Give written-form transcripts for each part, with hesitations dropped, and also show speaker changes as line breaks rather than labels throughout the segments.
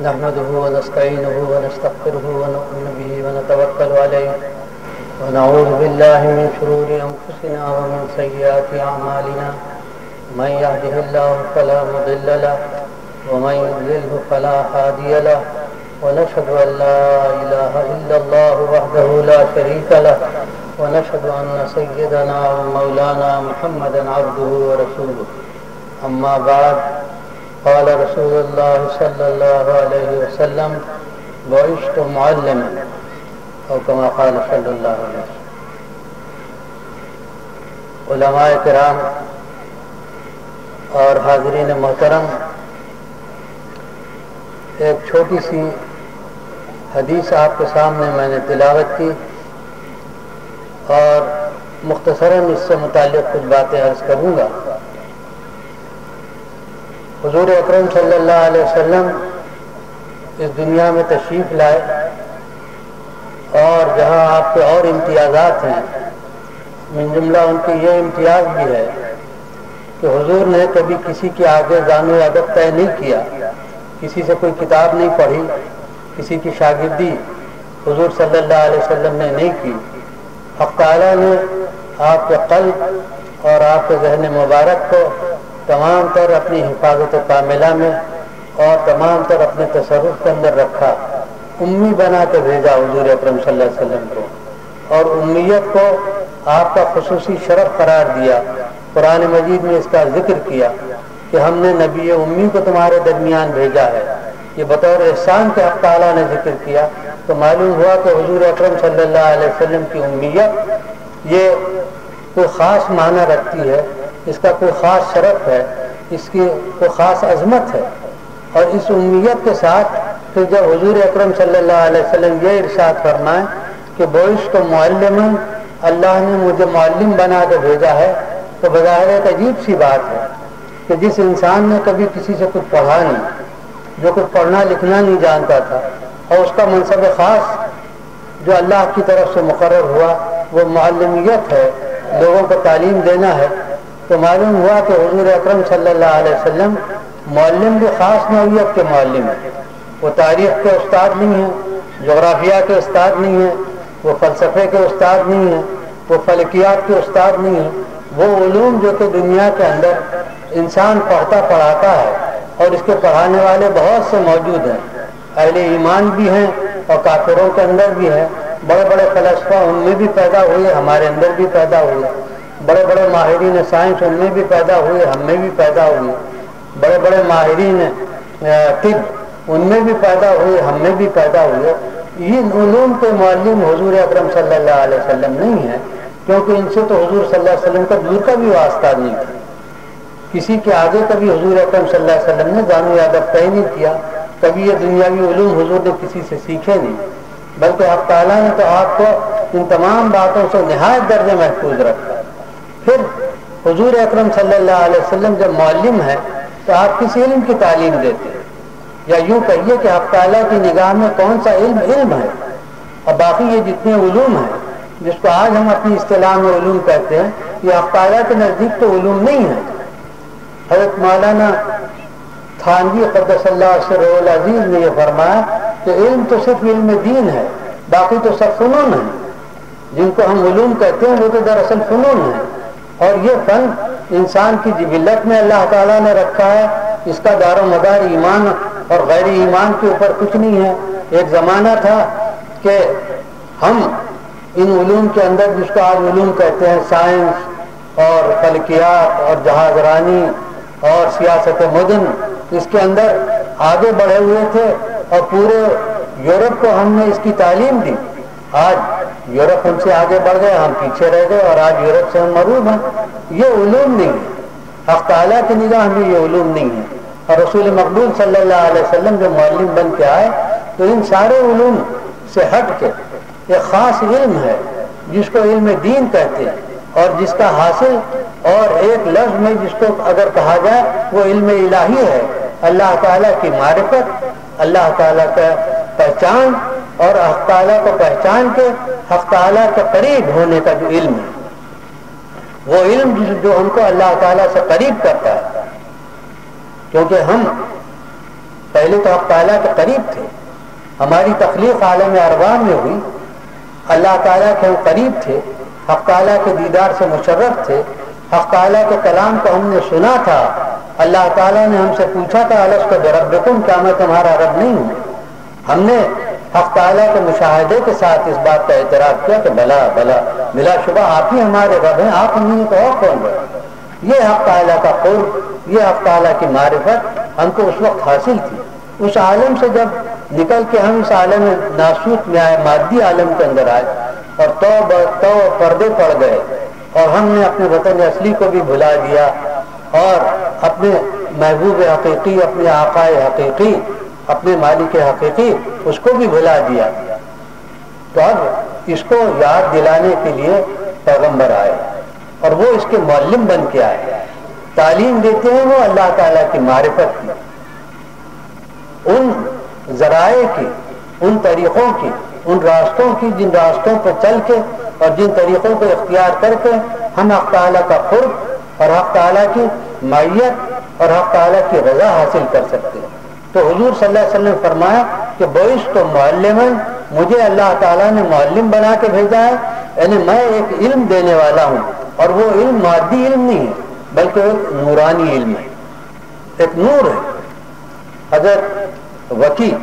نحمده ونستعينه ونستغفره ونؤمن به ونتوكل عليه ونعوذ بالله من شرور أنفسنا ومن سيئات أعمالنا من يهده الله فلا مضل له ومن يضلل فلا هادي له ونشهد أن لا إله إلا الله وحده لا شريك له ونشهد أن سيدنا ومولانا محمدا عبده ورسوله أما بعد قال رسول الله صلى الله عليه وسلم بعثت معلما او كما قال صلی اللہ علیہ وسلم۔ علماء کرام اور حاضرین محترم، ایک چھوٹی سی حدیث آپ کے سامنے میں نے تلاوت کی اور مختصراً اس سے متعلق کچھ باتیں عرض کروں گا۔ حضور اکرم صلی اللہ علیہ وسلم اس دنیا میں تشریف لائے اور جہاں آپ کے اور امتیازات ہیں، من جملہ ان کی یہ امتیاز بھی ہے کہ حضور نے کبھی کسی کے آگے زانو ادب طے نہیں کیا، کسی سے کوئی کتاب نہیں پڑھی، کسی کی شاگردی حضور صلی اللہ علیہ وسلم نے نہیں کی۔ حق تعالیٰ نے آپ کے قلب اور آپ کے ذہن مبارک کو تمام تر اپنی حفاظت کاملہ میں اور تمام تر اپنے تصرف کے اندر رکھا، امی بنا کے بھیجا حضور اکرم صلی اللہ علیہ وسلم کو، اور امیت کو آپ کا خصوصی شرف قرار دیا۔ قرآن مجید میں اس کا ذکر کیا کہ ہم نے نبی امی کو تمہارے درمیان بھیجا ہے، یہ بطور احسان کے حق تعالیٰ نے ذکر کیا، تو معلوم ہوا کہ حضور اکرم صلی اللہ علیہ وسلم کی امیت یہ کوئی خاص معنی رکھتی ہے، اس کا کوئی خاص شرف ہے، اس کی کوئی خاص عظمت ہے۔ اور اس امیت کے ساتھ پھر جب حضور اکرم صلی اللہ علیہ وسلم یہ ارشاد فرمائیں کہ بعثت معلما، اللہ نے مجھے معلم بنا کے بھیجا ہے، تو بظاہر ایک عجیب سی بات ہے کہ جس انسان نے کبھی کسی سے کچھ پڑھا نہیں، جو کچھ پڑھنا لکھنا نہیں جانتا تھا، اور اس کا منصب خاص جو اللہ کی طرف سے مقرر ہوا وہ معلمیت ہے، لوگوں کو تعلیم دینا ہے، تو معلوم ہوا کہ حضور اکرم صلی اللہ علیہ وسلم معلم بھی خاص نوعیت کے معلم ہیں۔ وہ تاریخ کے استاد نہیں ہیں، جغرافیہ کے استاد نہیں ہیں، وہ فلسفے کے استاد نہیں ہیں، وہ فلکیات کے استاد نہیں ہیں، وہ علوم جو کہ دنیا کے اندر انسان پڑھتا پڑھاتا ہے، اور اس کے پڑھانے والے بہت سے موجود ہیں، اہل ایمان بھی ہیں اور کافروں کے اندر بھی ہیں، بڑے بڑے فلسفہ ان میں بھی پیدا ہوئے، ہمارے اندر بھی پیدا ہوئے، بڑے بڑے ماہرین سائنس ان میں بھی پیدا ہوئے، ہم میں بھی پیدا ہوئے، بڑے بڑے ماہرین طب ان میں بھی پیدا ہوئے، ہم میں بھی پیدا ہوئے۔ یہ علوم کے معلم حضور اکرم صلی اللہ علیہ وسلم نہیں ہیں، کیونکہ ان سے تو حضور صلی اللہ علیہ وسلم کا دور کا بھی واسطہ نہیں تھا، کسی کے آگے کبھی حضور اکرم صلی اللہ علیہ وسلم نے زانو ادب طے نہیں کیا، کبھی یہ دنیاوی علوم حضور نے کسی سے سیکھے نہیں، بلکہ حق تعالیٰ نے تو آپ کو ان تمام باتوں سے نہایت درجے محفوظ رکھا۔ پھر حضور اکرم صلی اللہ علیہ وسلم جب معلم ہے تو آپ کس علم کی تعلیم دیتے ہیں؟ یا یوں کہیے کہ حق تعالیٰ کی نگاہ میں کون سا علم ہے؟ اور باقی یہ جتنے علوم ہیں جس کو آج ہم اپنی اصطلاح میں علوم کہتے ہیں، یہ حق تعالیٰ کے نزدیک تو علوم نہیں ہے۔ حضرت مولانا تھانوی قدس اللہ سرہ العزیز نے یہ فرمایا کہ علم تو صرف علم دین ہے، باقی تو سب فنون ہیں، جن کو ہم علوم کہتے ہیں وہ تو دراصل فنون ہیں، اور یہ فن انسان کی جبلت میں اللہ تعالیٰ نے رکھا ہے، اس کا دار و مدار ایمان اور غیر ایمان کے اوپر کچھ نہیں ہے۔ ایک زمانہ تھا کہ ہم ان علوم کے اندر جس کو آج علوم کہتے ہیں، سائنس اور فلکیات اور جہاز رانی اور سیاست مدن، اس کے اندر آگے بڑھے ہوئے تھے، اور پورے یورپ کو ہم نے اس کی تعلیم دی۔ آج یورپ ہم سے آگے بڑھ گئے، ہم پیچھے رہ گئے، اور آج یورپ سے ہم محروم ہیں۔ یہ علوم نہیں ہے، حق تعالیٰ کی نگاہ میں یہ علوم نہیں ہے۔ اور رسول مقبول صلی اللہ علیہ وسلم جو معلم بن کے آئے تو ان سارے علوم سے ہٹ کے ایک خاص علم ہے جس کو علم دین کہتے ہیں، اور جس کا حاصل اور ایک لفظ میں جس کو اگر کہا جائے وہ علم الہی ہے، اللہ تعالیٰ کی معرفت، اللہ تعالیٰ کا پہچان، اور حق تعالیٰ کو پہچان کے حق تعالیٰ کے قریب ہونے کا جو علم ہے، وہ علم جو ہم کو اللہ تعالیٰ سے قریب کرتا ہے۔ کیونکہ ہم پہلے تو حق تعالیٰ کے قریب تھے. ہماری تخلیق عالم ارواح میں ہوئی, اللہ تعالیٰ کے ہم قریب تھے, حق تعالیٰ کے دیدار سے مشرف تھے, حق تعالیٰ کے کلام کو ہم نے سنا تھا. اللہ تعالیٰ نے ہم سے پوچھا تھا الست بربکم, کیا میں تمہارا رب نہیں ہوں؟ ہم نے حق تعالیٰ کے مشاہدے کے ساتھ اس بات کا اعتراف کیا کہ بلا بلا بلا شبہ آپ ہی ہمارے رب ہیں, آپ ہم تو اور کون ہے. یہ حق تعالیٰ کا قرب, یہ حق تعالیٰ کی معرفت ہم کو اس وقت حاصل تھی. اس عالم سے جب نکل کے ہم اس عالم ناسوت میں آئے, مادی عالم کے اندر آئے, اور تو پردے پڑ گئے, اور ہم نے اپنے وطن اصلی کو بھی بھلا دیا, اور اپنے محبوب حقیقی, اپنے آقائے حقیقی, اپنے مالک حقیقی, اس کو بھی بھلا دیا. تو اب اس کو یاد دلانے کے لیے پیغمبر آئے, اور وہ اس کے معلم بن کے آئے. تعلیم دیتے ہیں وہ اللہ تعالیٰ کی معرفت کی, ان ذرائع کی, ان طریقوں کی, ان راستوں کی, جن راستوں پر چل کے اور جن طریقوں کو اختیار کر کے ہم حق تعالیٰ کا قرب اور حق تعالیٰ کی معیت اور حق تعالیٰ کی رضا حاصل کر سکتے ہیں. تو حضور صلی اللہ علیہ وسلم نے فرمایا کہ بعثت معلماً, مجھے اللہ تعالیٰ نے معلم بنا کے بھیجا ہے, یعنی میں ایک علم دینے والا ہوں, اور وہ علم مادی علم نہیں ہے بلکہ ایک نورانی علم ہے, ایک نور ہے. حضرت وکی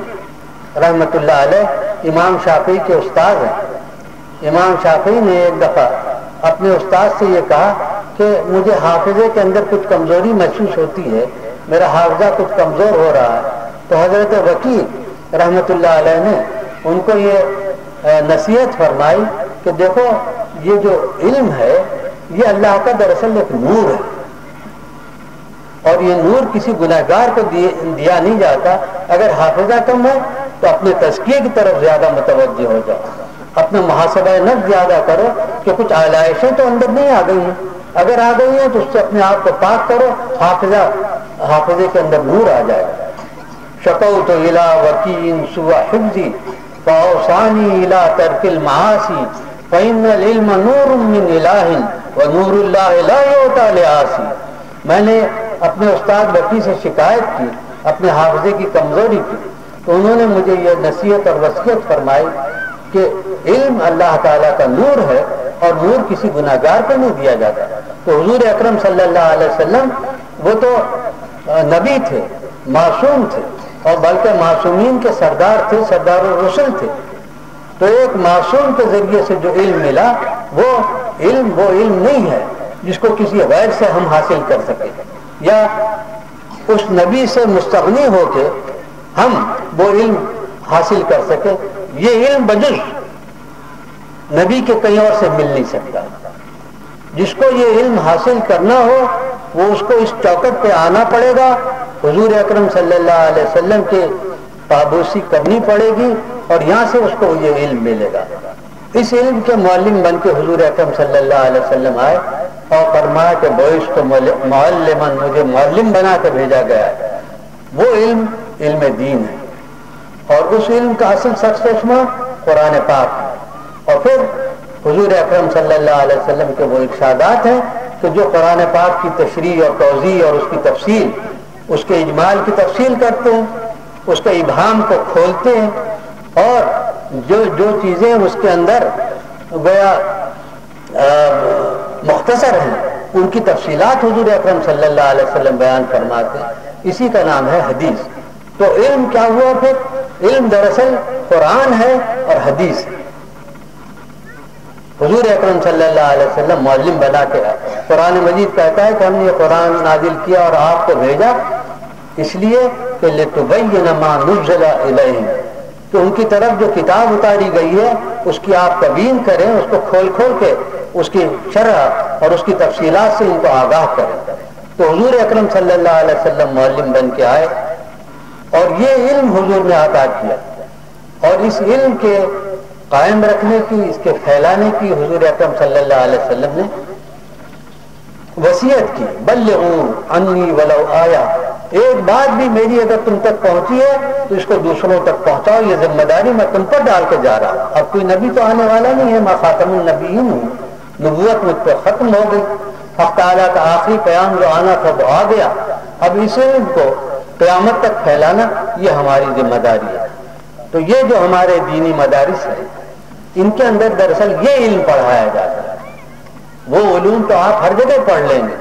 رحمۃ اللہ علیہ امام شافعی کے استاد ہیں. امام شافعی نے ایک دفعہ اپنے استاد سے یہ کہا کہ مجھے حافظے کے اندر کچھ کمزوری محسوس ہوتی ہے, میرا حافظہ کچھ کمزور ہو رہا ہے. تو حضرت وکی رحمۃ اللہ علیہ نے ان کو یہ نصیحت فرمائی کہ دیکھو یہ جو علم ہے یہ اللہ کا دراصل ایک نور ہے, اور یہ نور کسی گنہگار کو دیا نہیں جاتا. اگر حافظہ کم ہے تو اپنے تزکیے کی طرف زیادہ متوجہ ہو جاؤ, اپنے محاسبہ نفس زیادہ کرو کہ کچھ علائشیں تو اندر نہیں آ گئی ہیں, اگر آ گئی ہیں تو اس سے اپنے آپ کو پاک کرو, حافظے کے اندر نور آ جائے گا. شکوت الی وکیع سوء حفظی فاوصانی الی ترک المعاصی فإن العلم نور من الہ ونور اللہ لا یعطی لعاصی. میں نے اپنے استاد وکی سے شکایت کی اپنے حافظے کی کمزوری کی, تو انہوں نے مجھے یہ نصیحت اور وصیت فرمائی کہ علم اللہ تعالیٰ کا نور ہے, اور نور کسی گناہگار کو نہیں دیا جاتا. تو حضور اکرم صلی اللہ علیہ وسلم وہ تو نبی تھے, معصوم تھے, اور بلکہ معصومین کے سردار تھے, سردار الرسل تھے. تو ایک معصوم کے ذریعے سے جو علم ملا وہ علم نہیں ہے جس کو کسی غیر سے ہم حاصل کر سکیں, یا اس نبی سے مستغنی ہو کے ہم وہ علم حاصل کر سکیں. یہ علم بجز نبی کے کہیں اور سے مل نہیں سکتا. جس کو یہ علم حاصل کرنا ہو وہ اس کو اس چوکٹ پہ آنا پڑے گا, حضور اکرم صلی اللہ علیہ وسلم کے پابوسی کرنی پڑے گی, اور یہاں سے اس کو یہ علم ملے گا. اس علم کے معلم بن کے حضور اکرم صلی اللہ علیہ وسلم آئے اور فرمایا کہ بعثت معلما, مجھے معلم بنا کے بھیجا گیا ہے. وہ علم دین ہے, اور اس علم کا اصل سرچشمہ قرآن پاک ہے. اور پھر حضور اکرم صلی اللہ علیہ وسلم کے وہ ارشادات ہیں کہ جو قرآن پاک کی تشریح اور توضیح اور اس کی تفصیل, اس کے اجمال کی تفصیل کرتے ہیں, اس کے ابہام کو کھولتے ہیں, اور جو چیزیں اس کے اندر گویا مختصر ہیں ان کی تفصیلات حضور اکرم صلی اللہ علیہ وسلم بیان فرماتے ہیں. اسی کا نام ہے حدیث. تو علم کیا ہوا پھر؟ علم دراصل قرآن ہے اور حدیث ہے. حضور اکرم صلی اللہ علیہ وسلم معلم بنا کے قرآن مجید کہتا ہے کہ ہم نے یہ قرآن نازل کیا اور آپ کو بھیجا اس لیے کہ لِتُبَيِّنَ مَا نُزِّلَ إِلَيْهِمْ, تو ان کی طرف جو کتاب اتاری گئی ہے اس کی آپ تبیین کریں, اس کو کھول کے اس کی شرح اور اس کی تفصیلات سے ان کو آگاہ کریں. تو حضور اکرم صلی اللہ علیہ وسلم معلم بن کے آئے, اور یہ علم حضور نے عطا کیا, اور اس علم کے قائم رکھنے کی, اس کے پھیلانے کی حضور اکرم صلی اللہ علیہ وسلم نے وصیت کی, بلغوا عنی ولو آیا, ایک بات بھی میری اگر تم تک پہنچی ہے تو اس کو دوسروں تک پہنچاؤ, یہ ذمہ داری میں تم پر ڈال کے جا رہا ہوں. اب کوئی نبی تو آنے والا نہیں ہے, میں خاتم النبیین ہوں, نبوت مجھ پہ ختم ہو گئی, حق تعالیٰ کا آخری پیام جو آنا تھا وہ آ گیا. اب اس علم کو قیامت تک پھیلانا یہ ہماری ذمہ داری ہے۔ تو یہ جو ہمارے دینی مدارس ہیں ان کے اندر دراصل یہ علم پڑھایا جاتا ہے۔ وہ علوم تو آپ ہر جگہ پڑھ لیں گے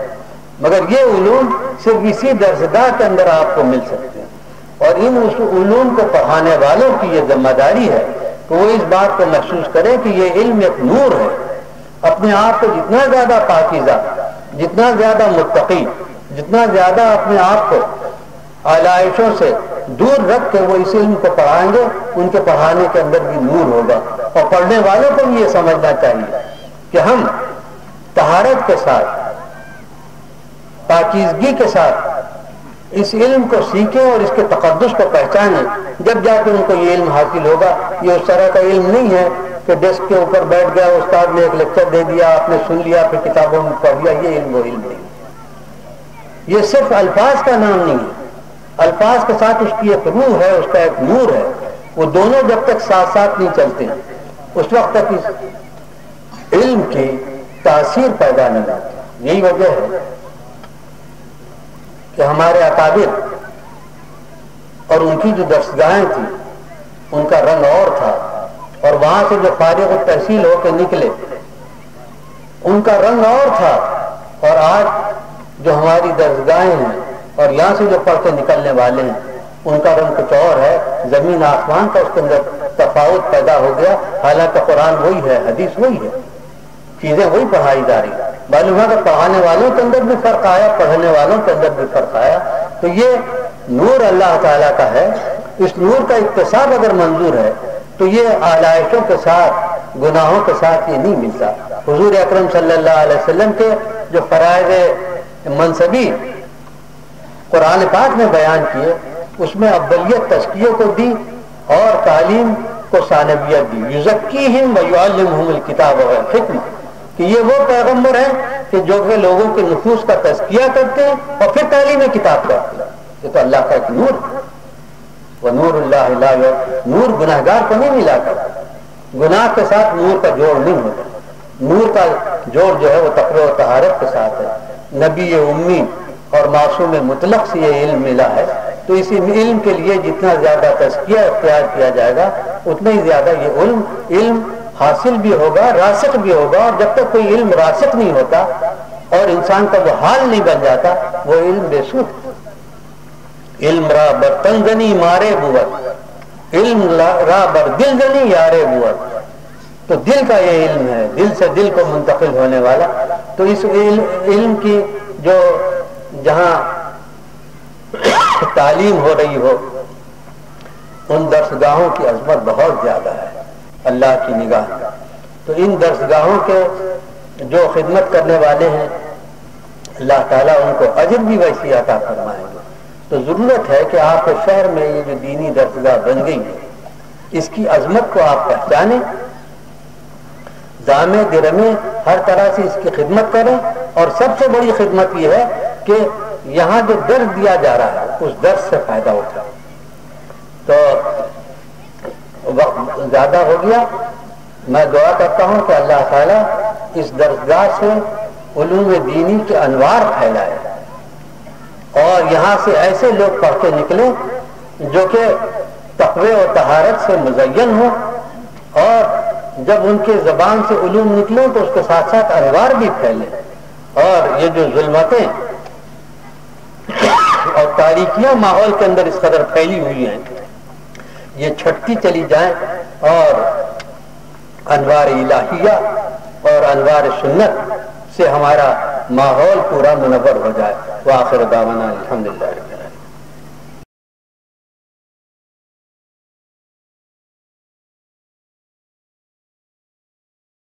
مگر یہ علوم صرف اسی درسگاہ کے اندر آپ کو مل سکتے ہیں، اور ان علوم کو پڑھانے والوں کی یہ ذمہ داری ہے کہ وہ اس بات کو محسوس کریں کہ یہ علم ایک نور ہے۔ اپنے آپ کو جتنا زیادہ پاکیزہ، جتنا زیادہ متقی، جتنا زیادہ اپنے آپ کو علائشوں سے دور رکھ کے وہ اس علم کو پڑھائیں گے، ان کے پڑھانے کے اندر بھی نور ہوگا۔ اور پڑھنے والوں کو بھی یہ سمجھنا چاہیے کہ ہم طہارت کے ساتھ، پاکیزگی کے ساتھ اس علم کو سیکھیں اور اس کے تقدس کو پہچانیں، جب جا کے ان کو یہ علم حاصل ہوگا۔ یہ اس طرح کا علم نہیں ہے کہ ڈیسک کے اوپر بیٹھ گیا، استاد نے ایک لیکچر دے دیا، آپ نے سن لیا، پھر کتابوں میں پڑھ لیا۔ یہ علم وہ علم نہیں ہے۔ یہ صرف الفاظ کا نام نہیں ہے، الفاظ کے ساتھ اس کی ایک روح ہے، اس کا ایک نور ہے۔ وہ دونوں جب تک ساتھ ساتھ نہیں چلتے اس وقت تک اس علم کی تاثیر پیدا نہیں ہوتی۔ یہی وجہ ہے کہ ہمارے اکابر اور ان کی جو درسگاہیں تھیں ان کا رنگ اور تھا، اور وہاں سے جو فارغ التحصیل ہو کے نکلے ان کا رنگ اور تھا، اور آج جو ہماری درسگاہیں ہیں اور یہاں سے جو پڑھ کے نکلنے والے ہیں ان کا رنگ کچھ اور ہے۔ زمین آسمان کا اس کے اندر تفاوت پیدا ہو گیا، حالانکہ قرآن وہی ہے، حدیث وہی ہے، چیزیں وہی پڑھائی جا رہی۔ معلوم ہے کہ پڑھانے والوں کے اندر بھی فرق آیا، پڑھنے والوں کے اندر بھی فرق آیا۔ تو یہ نور اللہ تعالیٰ کا ہے، اس نور کا اکتساب اگر منظور ہے تو یہ آلائشوں کے ساتھ، گناہوں کے ساتھ یہ نہیں ملتا۔ حضور اکرم صلی اللہ علیہ وسلم کے جو فرائض منصبی قرآن پاک نے بیان کیے اس میں افضلیت تزکیے کو دی اور تعلیم کو ثانویت دی۔ یزکیہم ویعلمہم الکتاب والحکمہ، کہ یہ وہ پیغمبر ہیں کہ جو کہ لوگوں کے نفوس کا تزکیہ کرتے ہیں اور پھر تعلیم کتاب کرتے ہیں۔ یہ تو اللہ کا ایک نور ہے۔ وَنُورُ اللَّهِ لَا يُضِيعُ، نور گناہگار کو نہیں ملا کرتا، گناہ کے ساتھ نور کا جوڑ نہیں ہوتا۔ نور کا جوڑ جو ہے وہ تقوی و طہارت کے ساتھ ہے۔ نبی امی اور معصوم مطلق سے یہ علم ملا ہے، تو اس علم کے لیے جتنا زیادہ تزکیہ اختیار کیا جائے گا اتنا ہی زیادہ یہ علم حاصل بھی ہوگا، راسخ بھی ہوگا۔ اور جب تک کوئی علم راسخ نہیں ہوتا اور انسان کا وہ حال نہیں بن جاتا وہ علم بے سود۔ علم را بر تنزنی مارے بوت، علم را بر دل زنی یارے بوت۔ تو دل کا یہ علم ہے، دل سے دل کو منتقل ہونے والا۔ تو اس علم کی جو جہاں تعلیم ہو رہی ہو ان درسگاہوں کی عظمت بہت زیادہ ہے اللہ کی نگاہ میں۔ تو ان درسگاہوں کے جو خدمت کرنے والے ہیں اللہ تعالیٰ ان کو اجر بھی ویسی عطا فرمائیں گے۔ تو ضرورت ہے کہ آپ کے شہر میں یہ جو دینی درسگاہ بن گئی ہے اس کی عظمت کو آپ پہچانیں، دامے درمے ہر طرح سے اس کی خدمت کریں، اور سب سے بڑی خدمت یہ ہے کہ یہاں جو درس دیا جا رہا ہے اس درس سے فائدہ اٹھائیں۔ تو وقت زیادہ ہو گیا، میں دعا کرتا ہوں کہ اللہ تعالیٰ اس درسگاہ سے علوم دینی کے انوار پھیلائے اور یہاں سے ایسے لوگ پڑھ کے نکلیں جو کہ تقوی و طہارت سے مزین ہوں، اور جب ان کے زبان سے علوم نکلیں تو اس کے ساتھ ساتھ انوار بھی پھیلیں، اور یہ جو ظلمتیں اور تاریکیاں ماحول کے اندر اس قدر پھیلی ہوئی ہیں یہ چھٹتی چلی جائیں، اور انوار الہیہ اور انوار سنت سے ہمارا ماحول پورا منور ہو جائے۔ وآخر دعوانا الحمدللہ۔